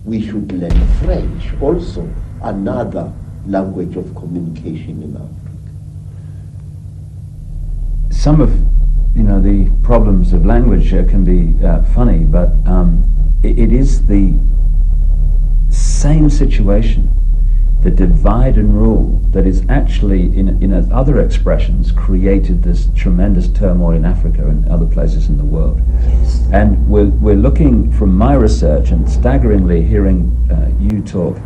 we should learn French, also another language of communication in Africa. Some of the problems of language can be funny, but it is the same situation, the divide and rule, that is actually, in other expressions, created this tremendous turmoil in Africa and other places in the world. Yes. And we're looking from my research, and staggeringly hearing you talk,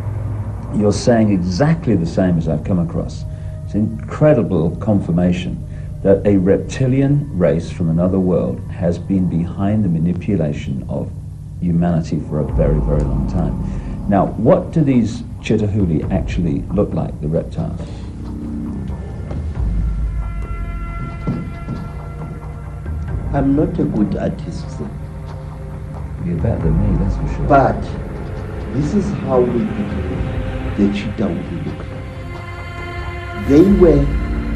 you're saying exactly the same as I've come across. It's incredible confirmation that a reptilian race from another world has been behind the manipulation of humanity for a very, very long time. Now, what do these Chitahuli actually look like, the reptiles? I'm not a good artist, sir. You're better than me, that's for sure. But this is how we believe the Chitahuli look like. They were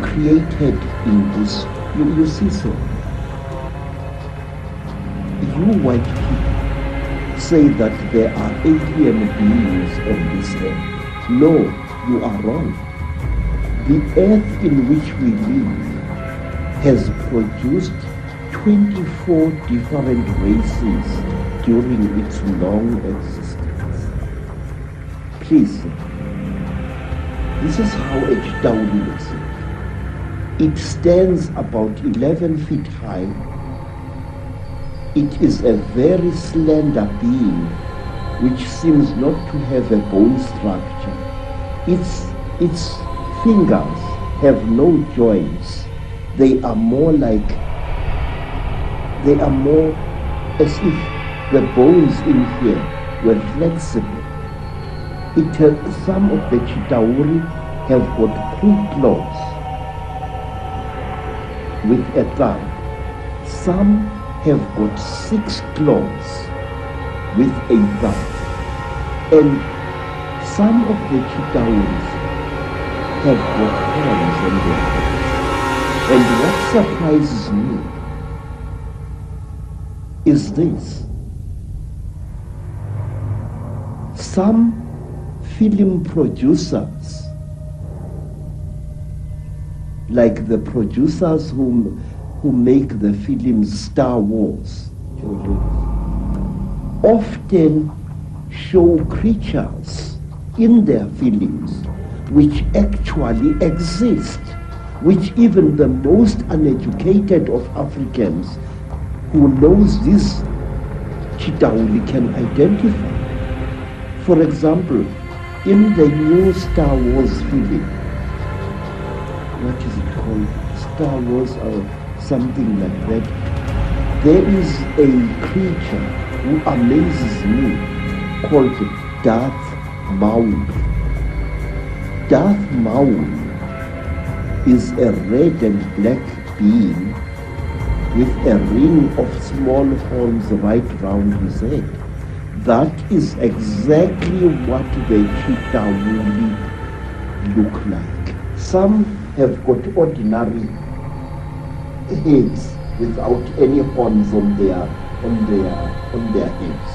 created in this, you see, sir, you white people say that there are alien beings on this earth. No, you are wrong. The earth in which we live has produced 24 different races during its long existence. Please, this is how a Chitahuli looks like. It stands about 11 feet high. It is a very slender being which seems not to have a bone structure. Its fingers have no joints. They are more as if the bones in here were flexible. Some of the Chitauri have got 3 claws with a thumb. Some have got 6 claws with a thumb. And some of the Chitauris have got horns on their heads. And what surprises me is this. Some film producers, like the producers who make the film Star Wars, often show creatures in their films which actually exist, which even the most uneducated of Africans who knows this Chitauli can identify. For example, in the new Star Wars film, what is it called? Star Wars or something like that. There is a creature who amazes me called Darth Maul. Darth Maul is a red and black being with a ring of small horns right round his head. That is exactly what the Chitauli look like. Some have got ordinary heads without any horns on their heads.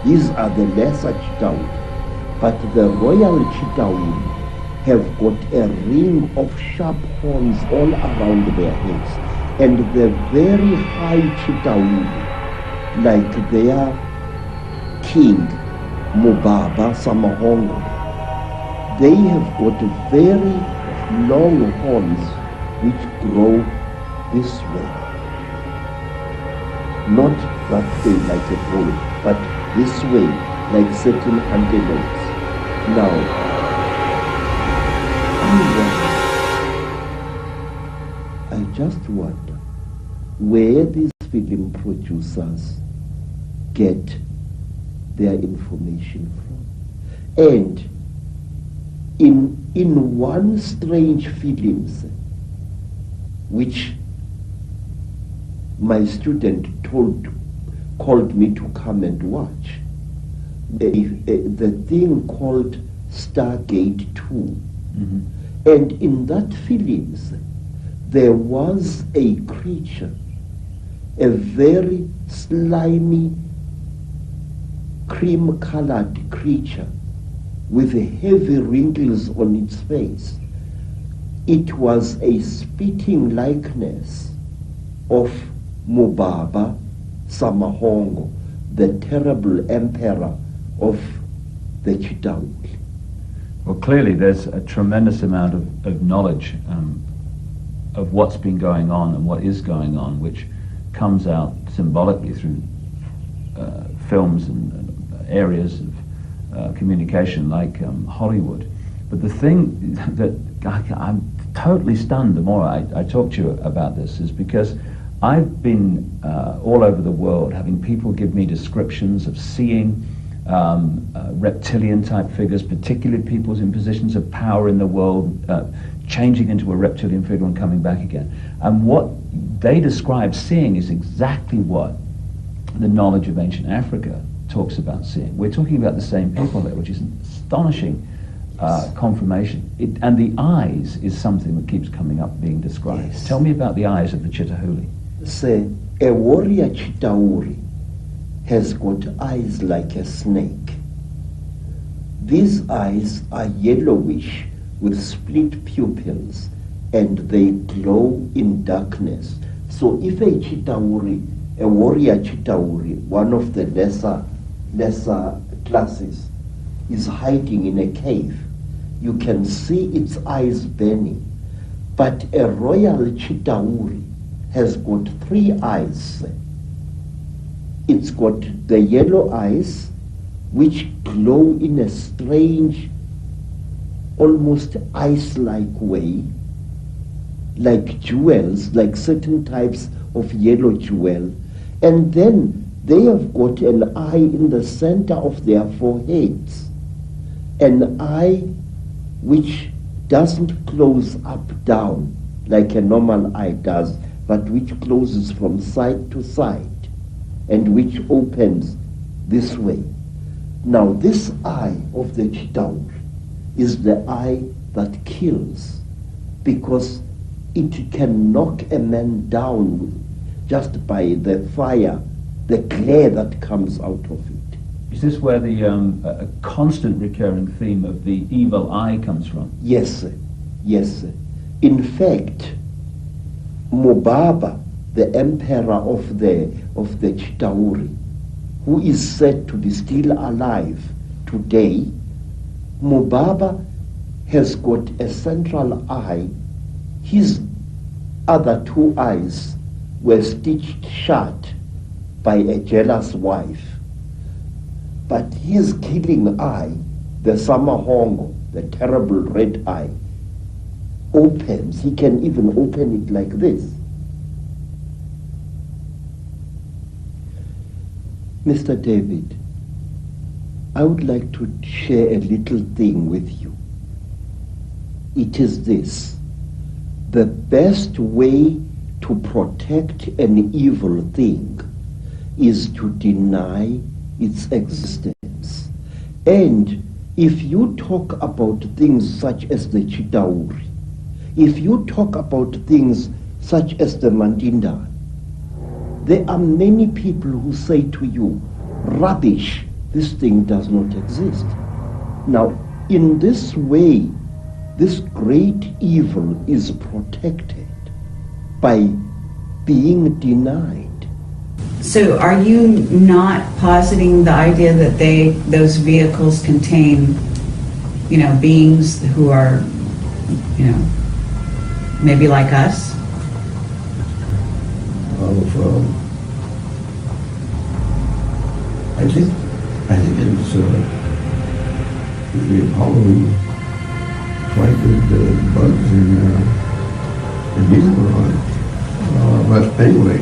These are the lesser Chitauli. But the royal Chitauli have got a ring of sharp horns all around their heads. And the very high Chitauli, like their king, Mubaba Samahongo, they have got very long horns which grow this way. Not that way like a bull, but this way like certain antelopes. Now, I just wonder where these film producers get their information from. And in one strange film which my student called me to come and watch, the thing called Stargate 2. Mm-hmm. And in that film, there was a creature, a very slimy creature cream-colored creature with heavy wrinkles on its face. It was a spitting likeness of Mubaba Samahongo, the terrible emperor of the Chitauri. Well, clearly there's a tremendous amount of knowledge of what's been going on and what is going on, which comes out symbolically through films and areas of communication like Hollywood. But the thing that I'm totally stunned the more I talk to you about this is because I've been all over the world having people give me descriptions of seeing reptilian type figures, particularly people in positions of power in the world, changing into a reptilian figure and coming back again. And what they describe seeing is exactly what the knowledge of ancient Africa talks about seeing. We're talking about the same people there, which is an astonishing confirmation. And the eyes is something that keeps coming up being described. Yes. Tell me about the eyes of the Chitahuli. Say, a warrior Chitauri has got eyes like a snake. These eyes are yellowish with split pupils and they glow in darkness. So if a Chitauri, a warrior Chitauri, one of the lesser classes, is hiding in a cave, you can see its eyes burning. But a royal Chitauri has got 3 eyes. It's got the yellow eyes, which glow in a strange, almost ice-like way, like jewels, like certain types of yellow jewel. And then they have got an eye in the center of their foreheads, an eye which doesn't close up down like a normal eye does, but which closes from side to side and which opens this way. Now this eye of the Chitauri is the eye that kills, because it can knock a man down just by the fire, the glare that comes out of it. Is this where the a constant recurring theme of the evil eye comes from? Yes, sir. Yes, sir. In fact, Mubaba, the emperor of the Chitauri, who is said to be still alive today, Mubaba has got a central eye. His other 2 eyes were stitched shut by a jealous wife. But his killing eye, the Samahongo, the terrible red eye, opens. He can even open it like this. Mr. David, I would like to share a little thing with you. It is this: the best way to protect an evil thing is to deny its existence. And if you talk about things such as the Chitauri, if you talk about things such as the Mandinda, there are many people who say to you, rubbish, this thing does not exist. Now, in this way, this great evil is protected by being denied. So are you not positing the idea that those vehicles contain, beings who are, maybe like us? I think it's the Apollo flight with bugs and bees on it. But anyway,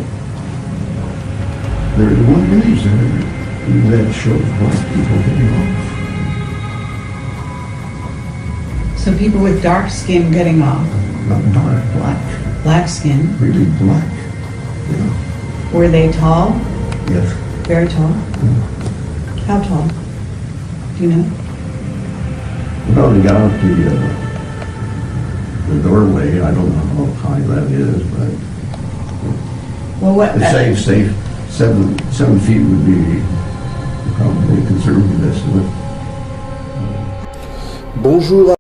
there's one reason that shows black people getting off. So people with dark skin getting off? Not dark, black. Black skin? Really black. Yeah. Were they tall? Yes. Very tall? Yeah. How tall? Do you know? Well, they got out the doorway. I don't know how high that is, but well, what? Say 7 feet would be probably considered C'est l'illumination. Bonjour